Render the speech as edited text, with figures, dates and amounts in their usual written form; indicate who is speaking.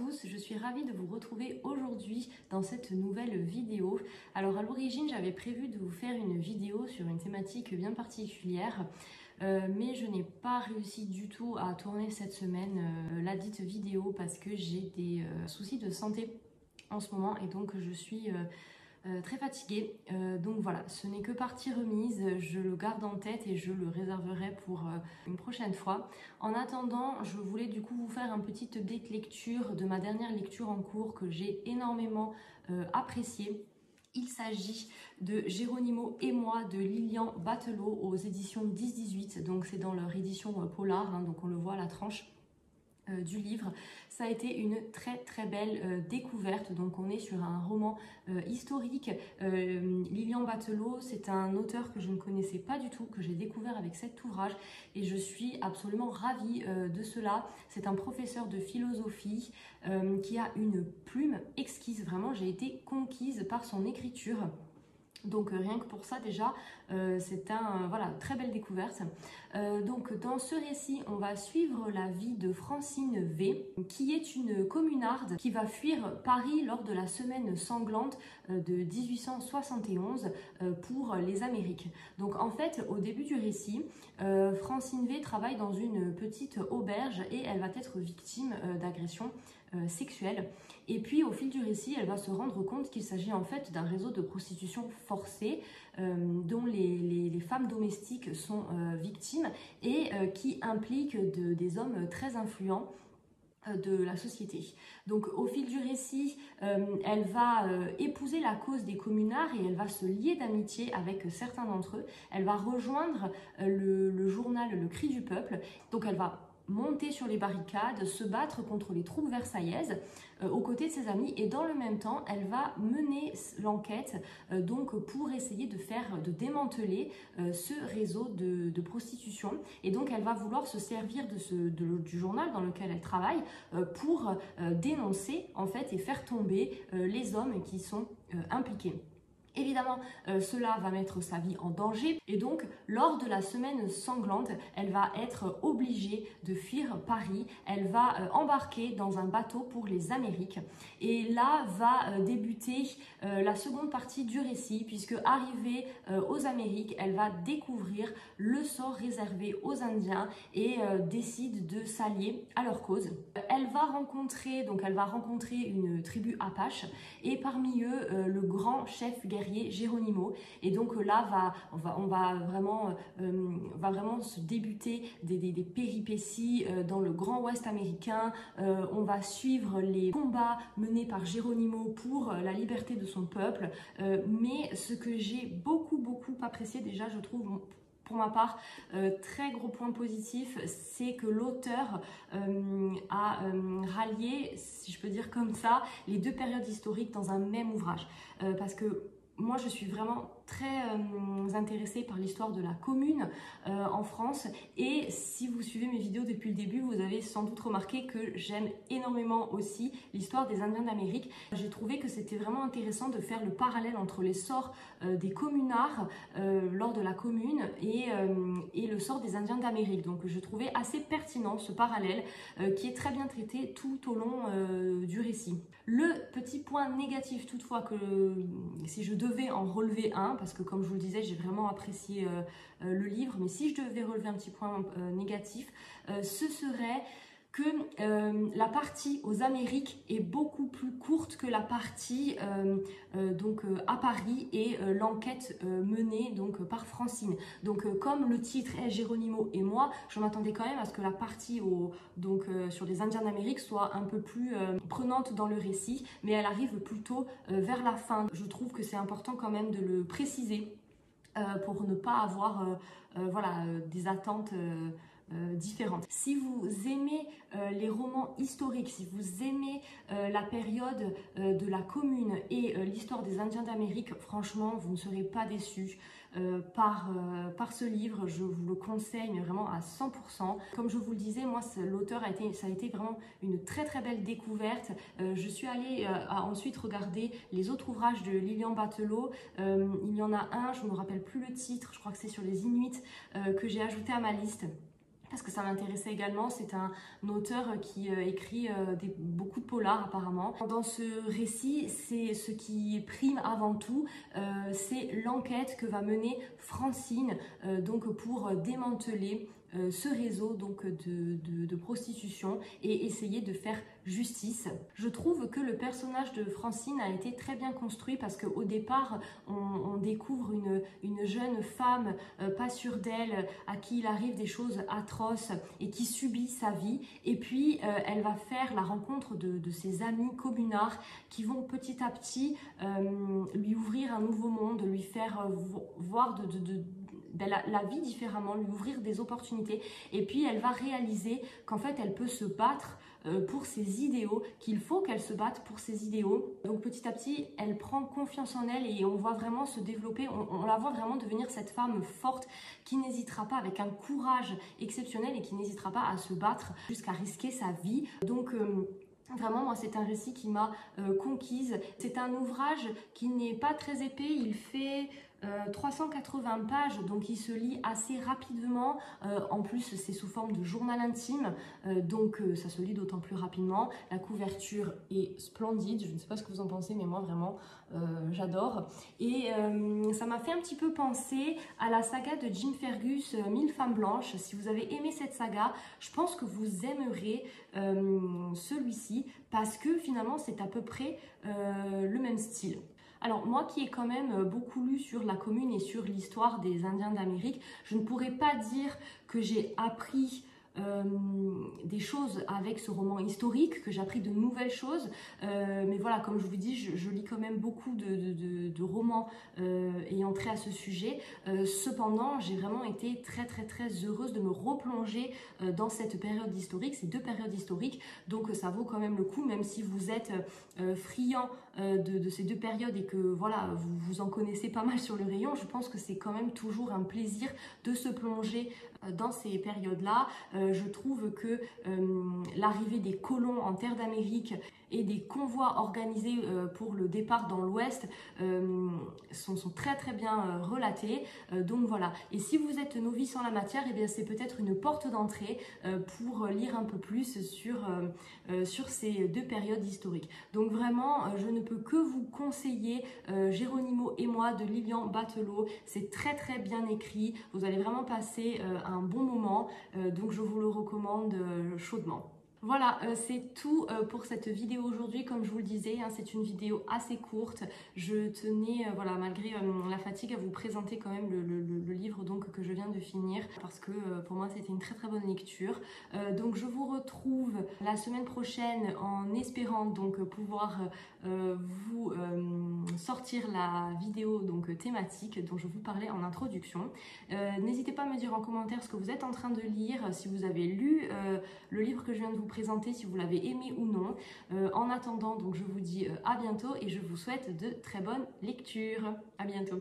Speaker 1: tous, je suis ravie de vous retrouver aujourd'hui dans cette nouvelle vidéo. Alors à l'origine j'avais prévu de vous faire une vidéo sur une thématique bien particulière, mais je n'ai pas réussi du tout à tourner cette semaine la dite vidéo parce que j'ai des soucis de santé en ce moment et donc je suis très fatiguée. Donc voilà, ce n'est que partie remise, je le garde en tête et je le réserverai pour une prochaine fois. En attendant, je voulais du coup vous faire un petit update lecture de ma dernière lecture en cours que j'ai énormément appréciée. Il s'agit de Geronimo et moi de Lilian Batelot aux éditions 10-18, donc c'est dans leur édition polar, hein, donc on le voit à la tranche du livre. Ça a été une très belle découverte. Donc on est sur un roman historique. Lilian Batelot, c'est un auteur que je ne connaissais pas du tout, que j'ai découvert avec cet ouvrage et je suis absolument ravie de cela. C'est un professeur de philosophie qui a une plume exquise. Vraiment, j'ai été conquise par son écriture. Donc rien que pour ça déjà, c'est voilà, très belle découverte. Donc dans ce récit, on va suivre la vie de Francine V, qui est une communarde qui va fuir Paris lors de la semaine sanglante de 1871 pour les Amériques. Donc en fait, au début du récit, Francine V travaille dans une petite auberge et elle va être victime d'agressions sexuelle. Et puis au fil du récit, elle va se rendre compte qu'il s'agit en fait d'un réseau de prostitution forcée dont les femmes domestiques sont victimes et qui implique des hommes très influents de la société. Donc au fil du récit, elle va épouser la cause des communards et elle va se lier d'amitié avec certains d'entre eux. Elle va rejoindre le journal Le Cri du Peuple. Donc elle va monter sur les barricades, se battre contre les troupes versaillaises aux côtés de ses amis et dans le même temps elle va mener l'enquête donc pour essayer de démanteler ce réseau de prostitution et donc elle va vouloir se servir du journal dans lequel elle travaille pour dénoncer en fait et faire tomber les hommes qui sont impliqués. Évidemment, cela va mettre sa vie en danger et donc lors de la semaine sanglante, elle va être obligée de fuir Paris. Elle va embarquer dans un bateau pour les Amériques et là va débuter la seconde partie du récit puisque arrivée aux Amériques, elle va découvrir le sort réservé aux Indiens et décide de s'allier à leur cause. Elle va rencontrer une tribu Apache et parmi eux le grand chef guerrier Geronimo et donc là on va vraiment se débuter des péripéties dans le grand ouest américain. On va suivre les combats menés par Geronimo pour la liberté de son peuple, mais ce que j'ai beaucoup apprécié déjà, je trouve pour ma part, très gros point positif, c'est que l'auteur a rallié, si je peux dire comme ça, les deux périodes historiques dans un même ouvrage. Parce que moi, je suis vraiment très intéressée par l'histoire de la commune en France et si vous suivez mes vidéos depuis le début, vous avez sans doute remarqué que j'aime énormément aussi l'histoire des Indiens d'Amérique. J'ai trouvé que c'était vraiment intéressant de faire le parallèle entre les sorts des communards lors de la commune et le sort des Indiens d'Amérique. Donc je trouvais assez pertinent ce parallèle qui est très bien traité tout au long du récit. Le petit point négatif toutefois, que si je devais en relever un, parce que comme je vous le disais, j'ai vraiment apprécié le livre, mais si je devais relever un petit point négatif, ce serait que la partie aux Amériques est beaucoup plus courte que la partie à Paris et l'enquête menée donc par Francine. Donc comme le titre est Geronimo et moi, je m'attendais quand même à ce que la partie sur les Indiens d'Amérique soit un peu plus prenante dans le récit, mais elle arrive plutôt vers la fin. Je trouve que c'est important quand même de le préciser pour ne pas avoir des attentes différentes. Si vous aimez les romans historiques, si vous aimez la période de la commune et l'histoire des Indiens d'Amérique, franchement, vous ne serez pas déçus par ce livre. Je vous le conseille mais vraiment à 100%. Comme je vous le disais, moi, l'auteur ça a été vraiment une très belle découverte. Je suis allée ensuite regarder les autres ouvrages de Lilian Batelot. Il y en a un, je ne me rappelle plus le titre, je crois que c'est sur les Inuits, que j'ai ajouté à ma liste, parce que ça m'intéressait également. C'est un auteur qui écrit beaucoup de polars apparemment. Dans ce récit, c'est ce qui prime avant tout, c'est l'enquête que va mener Francine donc pour démanteler ce réseau donc de prostitution et essayer de faire justice. Je trouve que le personnage de Francine a été très bien construit parce qu'au départ on découvre une jeune femme pas sûre d'elle, à qui il arrive des choses atroces et qui subit sa vie, et puis elle va faire la rencontre de ses amis communards qui vont petit à petit lui ouvrir un nouveau monde, lui faire voir la vie différemment, lui ouvrir des opportunités, et puis elle va réaliser qu'en fait elle peut se battre pour ses idéaux, qu'il faut qu'elle se batte pour ses idéaux. Donc petit à petit elle prend confiance en elle et on voit vraiment se développer, on la voit vraiment devenir cette femme forte qui n'hésitera pas, avec un courage exceptionnel, et qui n'hésitera pas à se battre jusqu'à risquer sa vie. Donc vraiment, moi, c'est un récit qui m'a conquise. C'est un ouvrage qui n'est pas très épais, il fait 380 pages, donc il se lit assez rapidement. En plus, c'est sous forme de journal intime, donc ça se lit d'autant plus rapidement. La couverture est splendide, je ne sais pas ce que vous en pensez, mais moi vraiment j'adore. Et ça m'a fait un petit peu penser à la saga de Jim Fergus, 1000 femmes blanches. Si vous avez aimé cette saga, je pense que vous aimerez celui-ci, parce que finalement c'est à peu près le même style. Alors moi qui ai quand même beaucoup lu sur la commune et sur l'histoire des Indiens d'Amérique, je ne pourrais pas dire que j'ai appris des choses avec ce roman historique, que j'ai appris de nouvelles choses, mais voilà, comme je vous dis, je lis quand même beaucoup de romans ayant trait à ce sujet. Cependant, j'ai vraiment été très heureuse de me replonger dans cette période historique, ces deux périodes historiques, donc ça vaut quand même le coup, même si vous êtes friand de ces deux périodes et que voilà, vous en connaissez pas mal sur le rayon. Je pense que c'est quand même toujours un plaisir de se plonger dans ces périodes-là. Je trouve que l'arrivée des colons en terre d'Amérique et des convois organisés pour le départ dans l'Ouest sont très bien relatés. Donc voilà. Et si vous êtes novice en la matière, eh bien c'est peut-être une porte d'entrée pour lire un peu plus sur ces deux périodes historiques. Donc vraiment, je ne peux que vous conseiller Geronimo et moi de Lilian Batelot. C'est très bien écrit. Vous allez vraiment passer un bon moment. Donc je vous le recommande chaudement. Voilà, c'est tout pour cette vidéo aujourd'hui. Comme je vous le disais, hein, c'est une vidéo assez courte. Je tenais, voilà, malgré la fatigue, à vous présenter quand même le livre donc, que je viens de finir, parce que pour moi c'était une très bonne lecture. Donc je vous retrouve la semaine prochaine en espérant donc pouvoir vous sortir la vidéo donc thématique dont je vous parlais en introduction. N'hésitez pas à me dire en commentaire ce que vous êtes en train de lire, si vous avez lu le livre que je viens de vous présenter, si vous l'avez aimé ou non. En attendant, donc je vous dis à bientôt et je vous souhaite de très bonnes lectures. À bientôt.